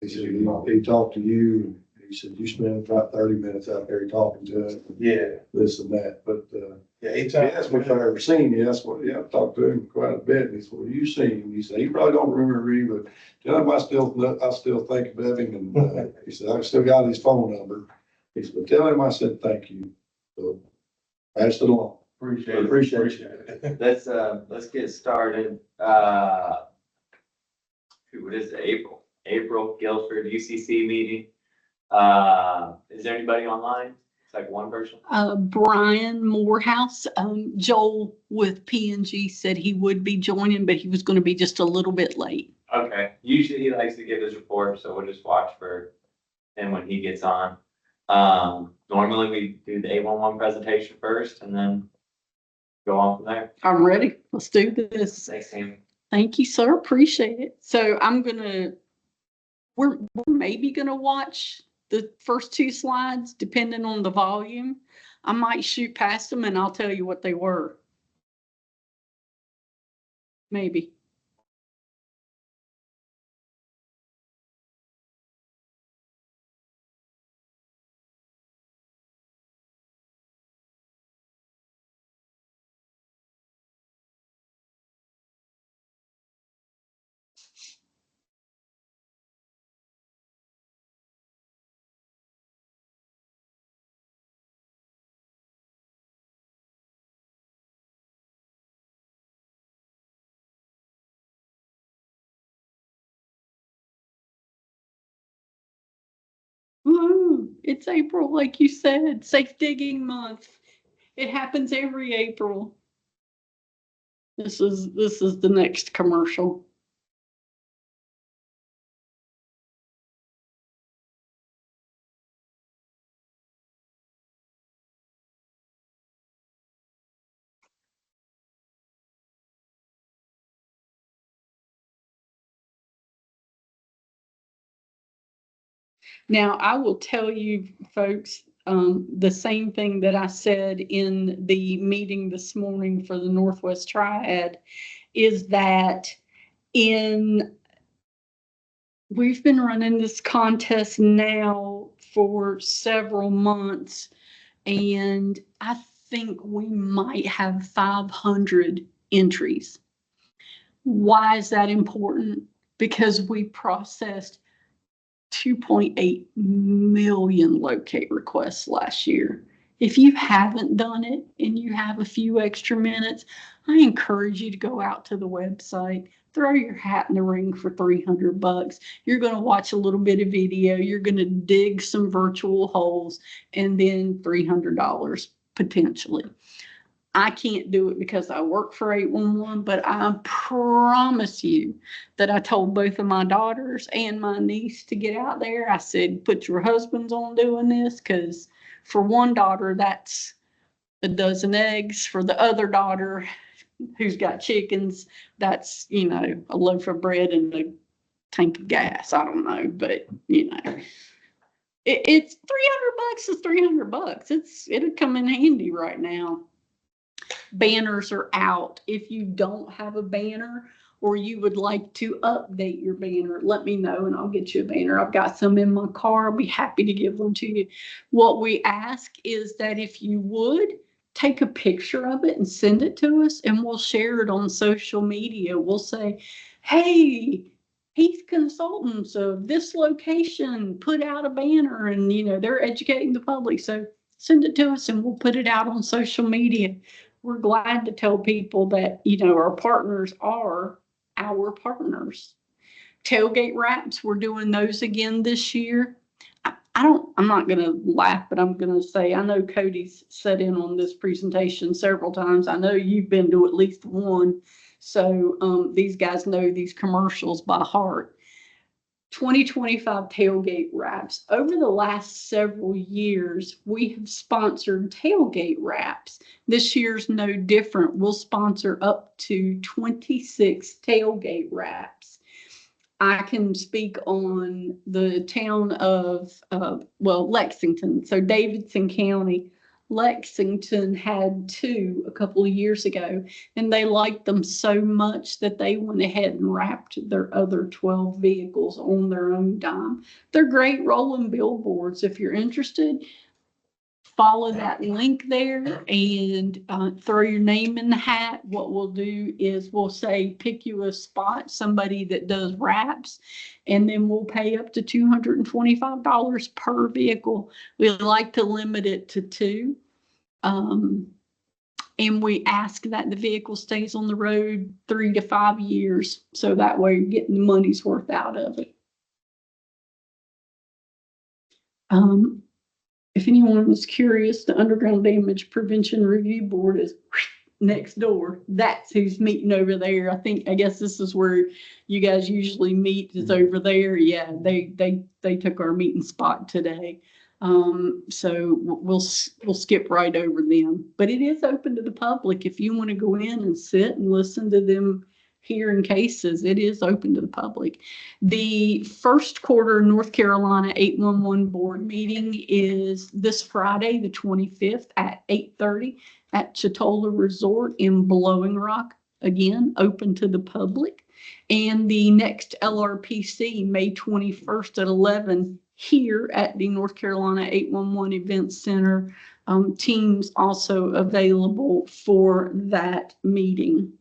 He said, he talked to you. He said, you spent about 30 minutes out there talking to him. Yeah. This and that, but, Yeah, he asked me if I ever seen you. That's what, I talked to him quite a bit. And he said, well, you seen him. He said, he probably don't remember me, but tell him I still think of him. And, he said, I've still got his phone number. He said, tell him I said, thank you. So pass it along. Appreciate it. Let's get started. What is it? April, Guilford, UCC meeting. Is there anybody online? It's like one person. Brian Morehouse, Joel with P&G said he would be joining, but he was going to be just a little bit late. Okay. Usually he likes to give his report, so we'll just watch for him when he gets on. Normally we do the 811 presentation first and then go on from there. I'm ready. Let's do this. Thanks, Sam. Thank you, sir. Appreciate it. So we're maybe gonna watch the first two slides, depending on the volume. I might shoot past them and I'll tell you what they were. Maybe. Woo, it's April, like you said, safe digging month. It happens every April. This is the next commercial. Now, I will tell you, folks, the same thing that I said in the meeting this morning for the Northwest Triad is that we've been running this contest now for several months, and I think we might have 500 entries. Why is that important? Because we processed 2.8 million locate requests last year. If you haven't done it and you have a few extra minutes, I encourage you to go out to the website, throw your hat in the ring for $300. You're going to watch a little bit of video. You're going to dig some virtual holes and then $300 potentially. I can't do it because I work for 811, but I promise you that I told both of my daughters and my niece to get out there. I said, put your husbands on doing this, because for one daughter, that's a dozen eggs. For the other daughter, who's got chickens, that's, a loaf of bread and a tank of gas. I don't know, but, it's $300 is $300. It'll come in handy right now. Banners are out. If you don't have a banner or you would like to update your banner, let me know and I'll get you a banner. I've got some in my car. I'll be happy to give one to you. What we ask is that if you would take a picture of it and send it to us, and we'll share it on social media. We'll say, hey, Heath Consultants of this location put out a banner, and they're educating the public. So send it to us and we'll put it out on social media. We're glad to tell people that, our partners are our partners. Tailgate wraps, we're doing those again this year. I'm not going to laugh, but I'm going to say, I know Cody's sat in on this presentation several times. I know you've been to at least one. So these guys know these commercials by heart. 2025 tailgate wraps. Over the last several years, we have sponsored tailgate wraps. This year's no different. We'll sponsor up to 26 tailgate wraps. I can speak on the town of, Lexington. So Davidson County. Lexington had 2 a couple of years ago, and they liked them so much that they went ahead and wrapped their other 12 vehicles on their own dime. They're great rolling billboards. If you're interested, follow that link there and throw your name in the hat. What we'll do is we'll say pick you a spot, somebody that does wraps, and then we'll pay up to $225 per vehicle. We like to limit it to 2. And we ask that the vehicle stays on the road 3 to 5 years, so that way you're getting the money's worth out of it. If anyone is curious, the Underground Damage Prevention Review Board is next door. That's who's meeting over there. I guess this is where you guys usually meet, is over there. Yeah, they took our meeting spot today. So we'll skip right over them. But it is open to the public. If you want to go in and sit and listen to them hearing cases, it is open to the public. The first quarter North Carolina 811 board meeting is this Friday, the 25th at 8:30 at Chatola Resort in Blowing Rock. Again, open to the public. And the next LRPC, May 21st at 11 here at the North Carolina 811 Event Center. Teams also available for that meeting.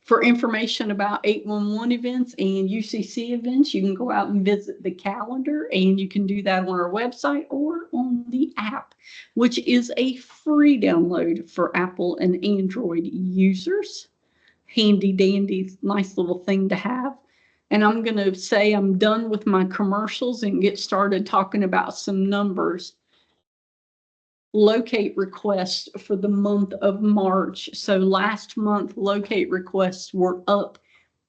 For information about 811 events and UCC events, you can go out and visit the calendar, and you can do that on our website or on the app, which is a free download for Apple and Android users. Handy dandy, nice little thing to have. And I'm going to say I'm done with my commercials and get started talking about some numbers. Locate requests for the month of March. So last month, locate requests were up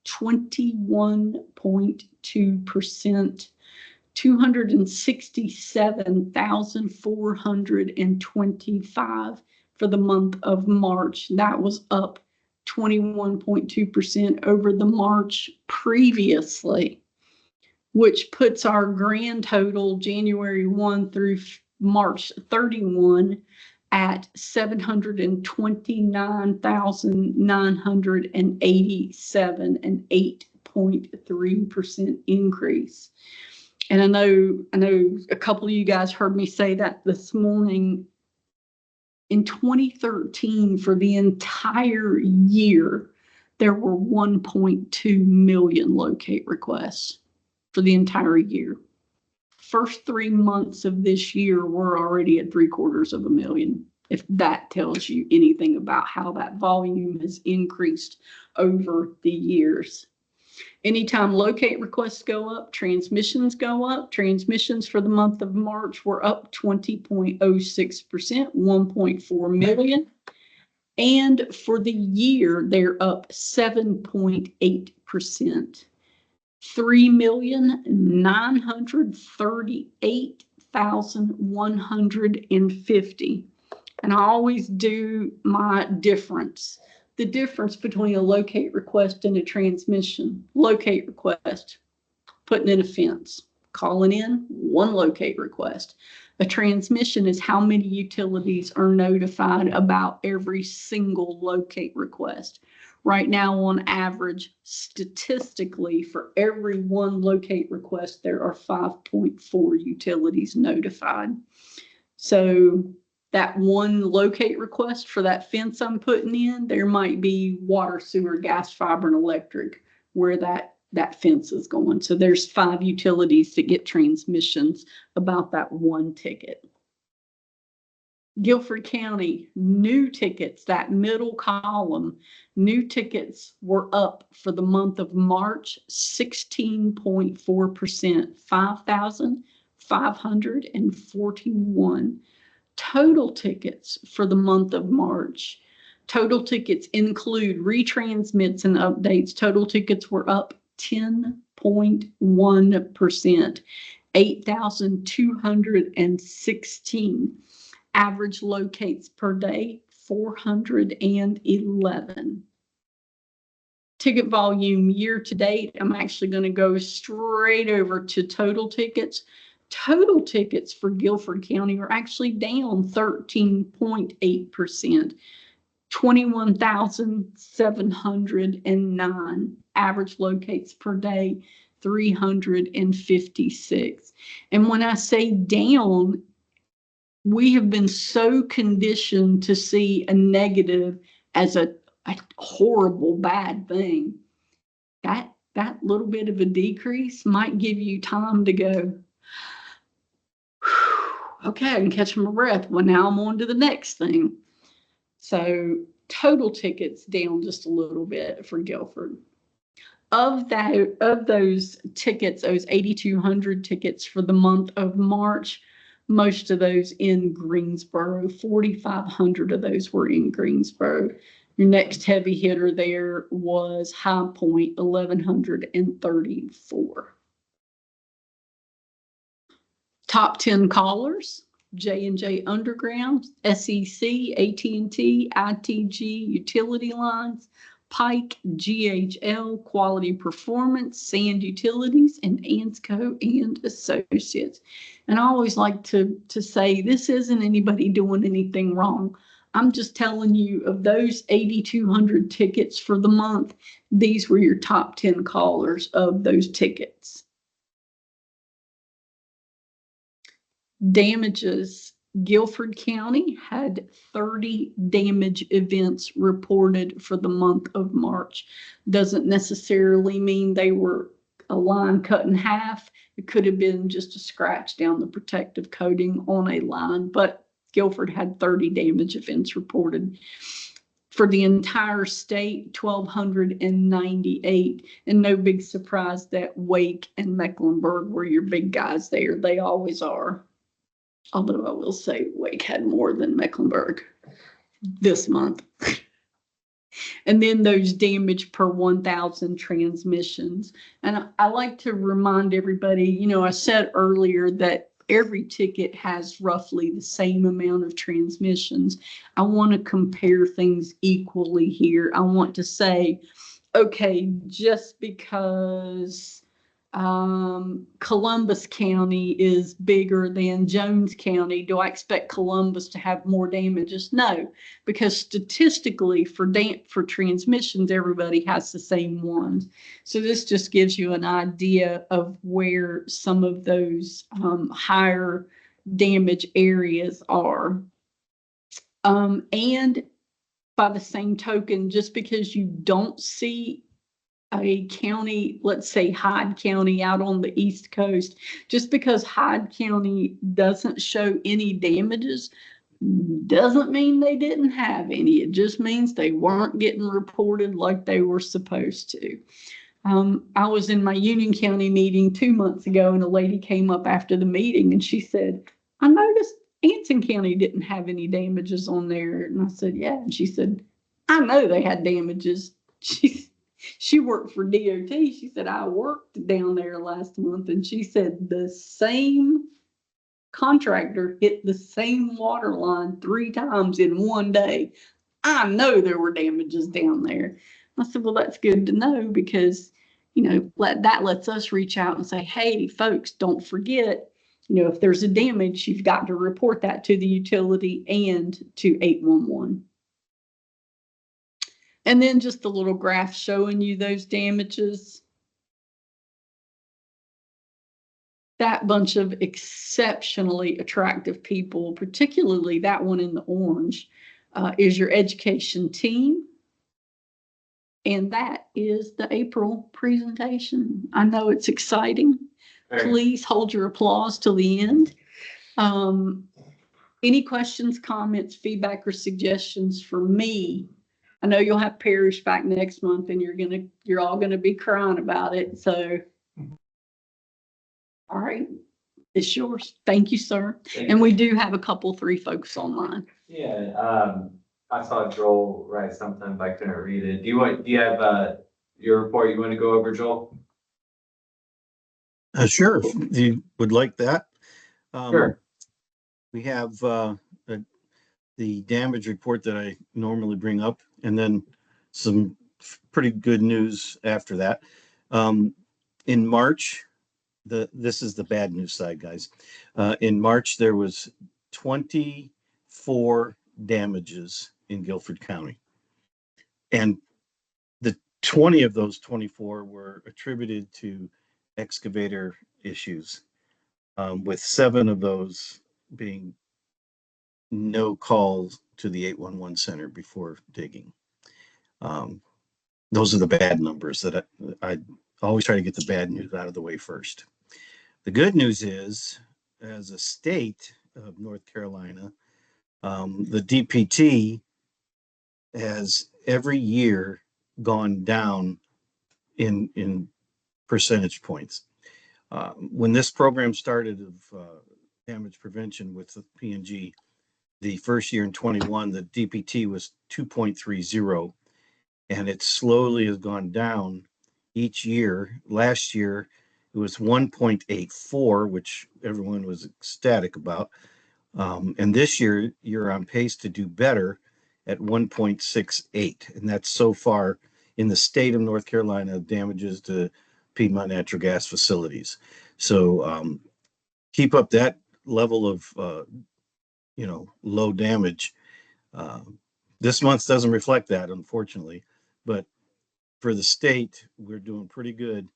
21.2%, 267,425 for the month of March. That was up 21.2% over the March previously, which puts our grand total January 1 through March 31 at 729,987, an 8.3% increase. And I know a couple of you guys heard me say that this morning. In 2013, for the entire year, there were 1.2 million locate requests for the entire year. First 3 months of this year, we're already at 750,000. If that tells you anything about how that volume has increased over the years. Anytime locate requests go up, transmissions go up. Transmissions for the month of March were up 20.06%, 1.4 million. And for the year, they're up 7.8%. 3,938,150. And I always do my difference. The difference between a locate request and a transmission. Locate request, putting in a fence. Calling in, 1 locate request. A transmission is how many utilities are notified about every single locate request. Right now, on average, statistically, for every 1 locate request, there are 5.4 utilities notified. So that 1 locate request for that fence I'm putting in, there might be water, sewer, gas, fiber, and electric where that fence is going. So there's 5 utilities that get transmissions about that 1 ticket. Guilford County, new tickets, that middle column, new tickets were up for the month of March, 16.4%, 5,541. Total tickets for the month of March. Total tickets include retransmits and updates. Total tickets were up 10.1%, 8,216. Average locates per day, 411. Ticket volume year to date, I'm actually going to go straight over to total tickets. Total tickets for Guilford County are actually down 13.8%, 21,709. Average locates per day, 356. And when I say down, we have been so conditioned to see a negative as a horrible, bad thing. That little bit of a decrease might give you time to go, okay, I can catch my breath. Well, now I'm on to the next thing. So total tickets down just a little bit for Guilford. Of those tickets, those 8,200 tickets for the month of March, most of those in Greensboro. 4,500 of those were in Greensboro. Your next heavy hitter there was High Point, 1,134. Top 10 callers: J&J Underground, SEC, AT&T, ITG Utility Lines, Pike, GHL, Quality Performance, Sand Utilities, and Ansco and Associates. And I always like to say this isn't anybody doing anything wrong. I'm just telling you, of those 8,200 tickets for the month, these were your top 10 callers of those tickets. Damages. Guilford County had 30 damage events reported for the month of March. Doesn't necessarily mean they were a line cut in half. It could have been just a scratch down the protective coating on a line, but Guilford had 30 damage events reported. For the entire state, 1,298. And no big surprise that Wake and Mecklenburg were your big guys there. They always are. Although I will say Wake had more than Mecklenburg this month. And then those damage per 1,000 transmissions. And I like to remind everybody, you know, I said earlier that every ticket has roughly the same amount of transmissions. I want to compare things equally here. I want to say, okay, just because Columbus County is bigger than Jones County, do I expect Columbus to have more damages? No, because statistically for transmissions, everybody has the same ones. So this just gives you an idea of where some of those higher damage areas are. And by the same token, just because you don't see a county, let's say Hyde County out on the East Coast, just because Hyde County doesn't show any damages doesn't mean they didn't have any. It just means they weren't getting reported like they were supposed to. I was in my Union County meeting 2 months ago, and a lady came up after the meeting and she said, I noticed Anson County didn't have any damages on there. And I said, yeah. And she said, I know they had damages. She worked for DOT. She said, I worked down there last month. And she said, the same contractor hit the same water line 3 times in one day. I know there were damages down there. I said, well, that's good to know, because, you know, that lets us reach out and say, hey, folks, don't forget, you know, if there's a damage, you've got to report that to the utility and to 811. And then just a little graph showing you those damages. That bunch of exceptionally attractive people, particularly that one in the orange, is your education team. And that is the April presentation. I know it's exciting. Please hold your applause till the end. Any questions, comments, feedback, or suggestions for me? I know you'll have Parrish back next month, and you're all gonna be crying about it. So, all right, it's yours. Thank you, sir. And we do have a couple, 3 folks online. Yeah, I saw Joel write something, but I couldn't read it. Do you have your report you want to go over, Joel? Sure, if you would like that. Sure. We have the damage report that I normally bring up, and then some pretty good news after that. In March, this is the bad news side, guys. In March, there was 24 damages in Guilford County. And the 20 of those 24 were attributed to excavator issues, with 7 of those being no calls to the 811 center before digging. Those are the bad numbers that I always try to get the bad news out of the way first. The good news is, as a state of North Carolina, the DPT has every year gone down in percentage points. When this program started of damage prevention with the P&G, the first year in 21, the DPT was 2.30, and it slowly has gone down each year. Last year, it was 1.84, which everyone was ecstatic about. And this year, you're on pace to do better at 1.68. And that's so far in the state of North Carolina damages to Piedmont natural gas facilities. So keep up that level of, low damage. This month doesn't reflect that, unfortunately, but for the state, we're doing pretty good.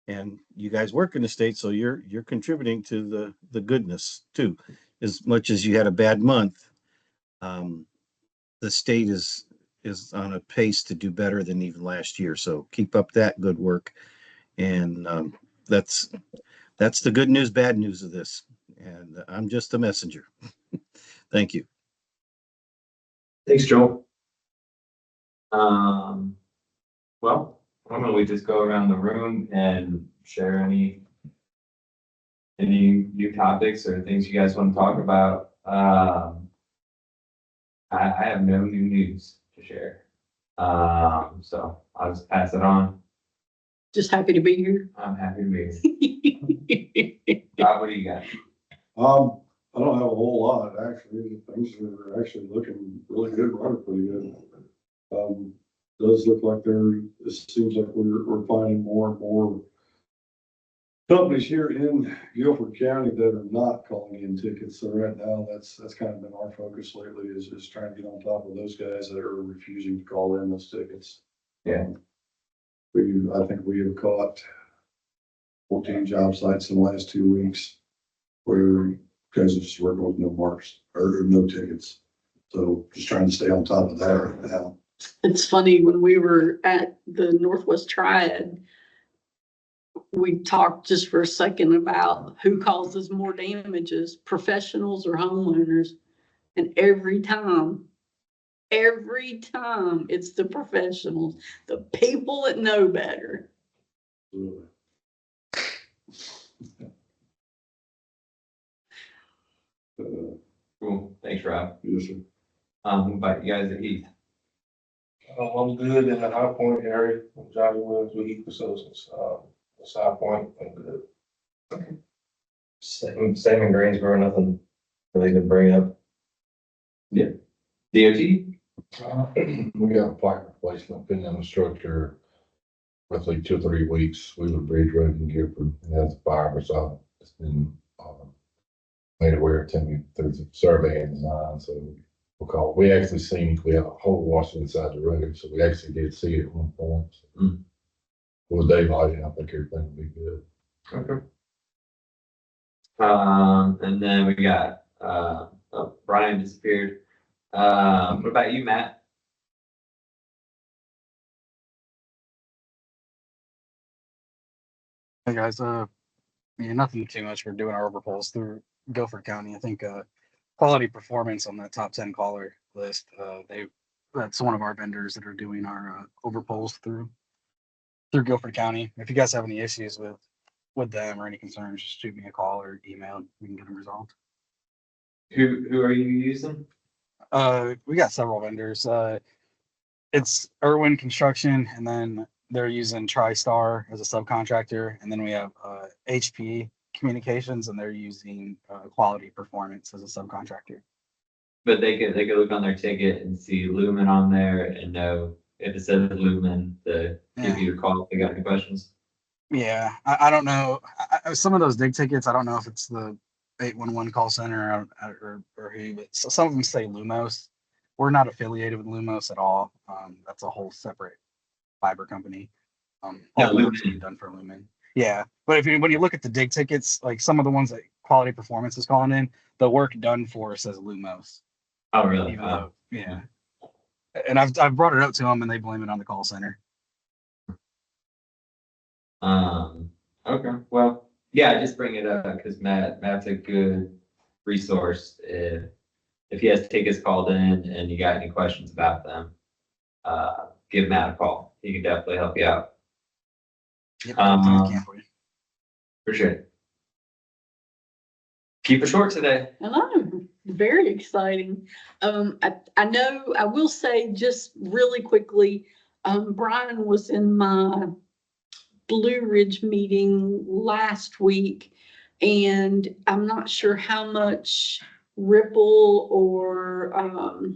And you guys work in the state, so you're contributing to the goodness too. As much as you had a bad month, the state is on a pace to do better than even last year. So keep up that good work. And that's the good news, bad news of this. And I'm just a messenger. Thank you. Thanks, Joel. Well, why don't we just go around the room and share any new topics or things you guys want to talk about? I have no new news to share. So I'll just pass it on. Just happy to be here. I'm happy to be here. Rob, what do you got? I don't have a whole lot, actually. Things are actually looking really good, running pretty good. Does look like it seems like we're finding more and more companies here in Guilford County that are not calling in tickets. So right now, that's kind of been our focus lately is trying to get on top of those guys that are refusing to call in those tickets. Yeah. I think we have caught 14 job sites in the last 2 weeks where guys are just working with no marks or no tickets. So just trying to stay on top of that right now. It's funny, when we were at the Northwest Triad, we talked just for a second about who causes more damages, professionals or homeowners. And every time, it's the professionals, the people that know better. Really. Cool. Thanks, Rob. Yes, sir. What about you guys at Heath? I'm good in the High Point area, Johnny Williams with Heath Associates, Side Point, I'm good. Okay. Same in Greensboro, nothing really to bring up. DOT? We got a pipe replacement been in the structure roughly 2 or 3 weeks. We were bridge road in Guilford, and that's a fiber, so it's been made aware to me through the survey and design. So we actually seen, we have a hole washed inside the road, so we actually did see it at one point. So with daylight, I think everything will be good. Okay. And then we got, Brian disappeared. What about you, Matt? Hey guys, nothing too much. We're doing our overpulls through Guilford County. I think quality performance on that top 10 caller list. That's one of our vendors that are doing our overpulls through Guilford County. If you guys have any issues with them or any concerns, just shoot me a call or email and we can get them resolved. Who are you using? We got several vendors. It's Irwin Construction, and then they're using TriStar as a subcontractor, and then we have HP Communications, and they're using Quality Performance as a subcontractor. But they could look on their ticket and see Lumen on there and know if it says Lumen to give you a call if they got any questions. Yeah, I don't know. Some of those dig tickets, I don't know if it's the 811 call center or who, but some of them say Lumos. We're not affiliated with Lumos at all. That's a whole separate fiber company. Yeah, All the work's Lumen. being done for Lumen. Yeah, but when you look at the dig tickets, like some of the ones that Quality Performance is calling in, the work done for says Lumos. Oh, really? Even though, yeah. And I've brought it up to them, and they blame it on the call center. Okay, well, yeah, just bring it up because Matt's a good resource. If he has tickets called in and you got any questions about them, give Matt a call. He can definitely help you out. Yep, I can for you. For sure. Keep it short today. Hello, very exciting. I know, I will say just really quickly, Brian was in my Blue Ridge meeting last week, and I'm not sure how much Ripple or, oh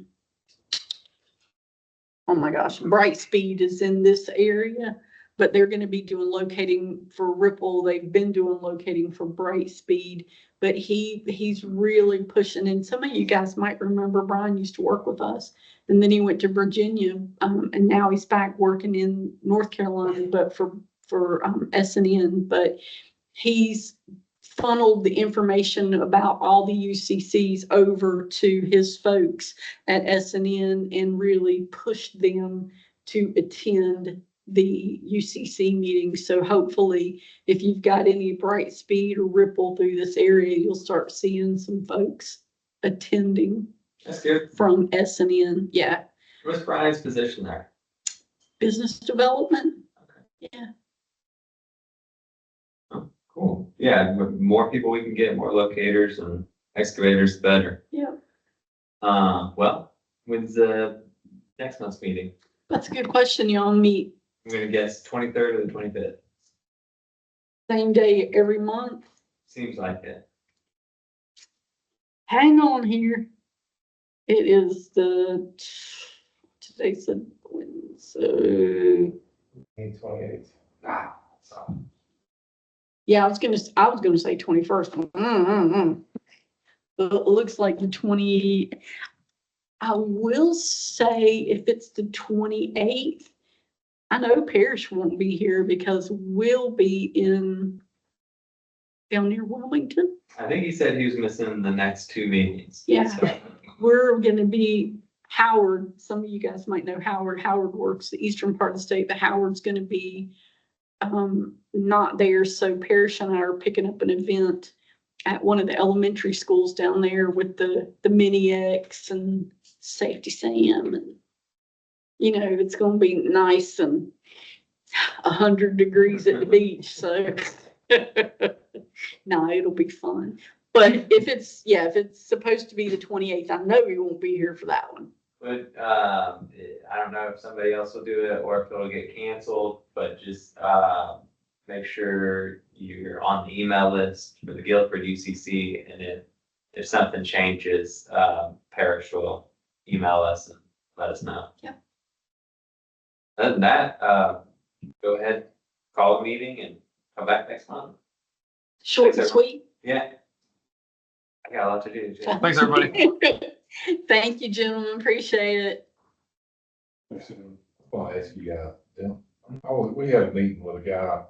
my gosh, Brightspeed is in this area, but they're going to be doing locating for Ripple. They've been doing locating for Brightspeed, but he's really pushing. And some of you guys might remember Brian used to work with us, and then he went to Virginia, and now he's back working in North Carolina, but for SNN. But he's funneled the information about all the UCCs over to his folks at SNN and really pushed them to attend the UCC meeting. So hopefully, if you've got any Brightspeed or Ripple through this area, you'll start seeing some folks attending That's good. from SNN. Yeah, What's Brian's position there? business development. Yeah. Oh, cool. Yeah, more people we can get, more locators and excavators, the better. Yeah. Well, when's the next month's meeting? That's a good question. Y'all meet I'm gonna guess 23rd or the 25th. same day every month. Seems like it. Hang on here. It is today's the Wednesday. 28th. Ah, so Yeah, I was gonna say 21st. But it looks like the 20. I will say if it's the 28th, I know Parrish won't be here because we'll be down near Wilmington. I think he said he was missing the next two meetings. Yeah. So, We're gonna be Howard. Some of you guys might know Howard. Howard works the eastern part of the state, but Howard's gonna be not there. So Parrish and I are picking up an event at one of the elementary schools down there with the Mini X and Safety Sam, and it's gonna be nice and 100 degrees at the beach. So no, it'll be fun. But if it's supposed to be the 28th, I know you won't be here for that one. but I don't know if somebody else will do it or if it'll get canceled, but just make sure you're on the email list for the Guilford UCC, and if something changes, Parrish will email us and let us know. Yeah. Other than that, go ahead, call a meeting and come back next month. Short Thanks, and everyone. sweet. Yeah. I got a lot to do. Jay. Thanks, everybody. Thank you, gentlemen. Appreciate it. I'll ask you guys, we had a meeting with a guy,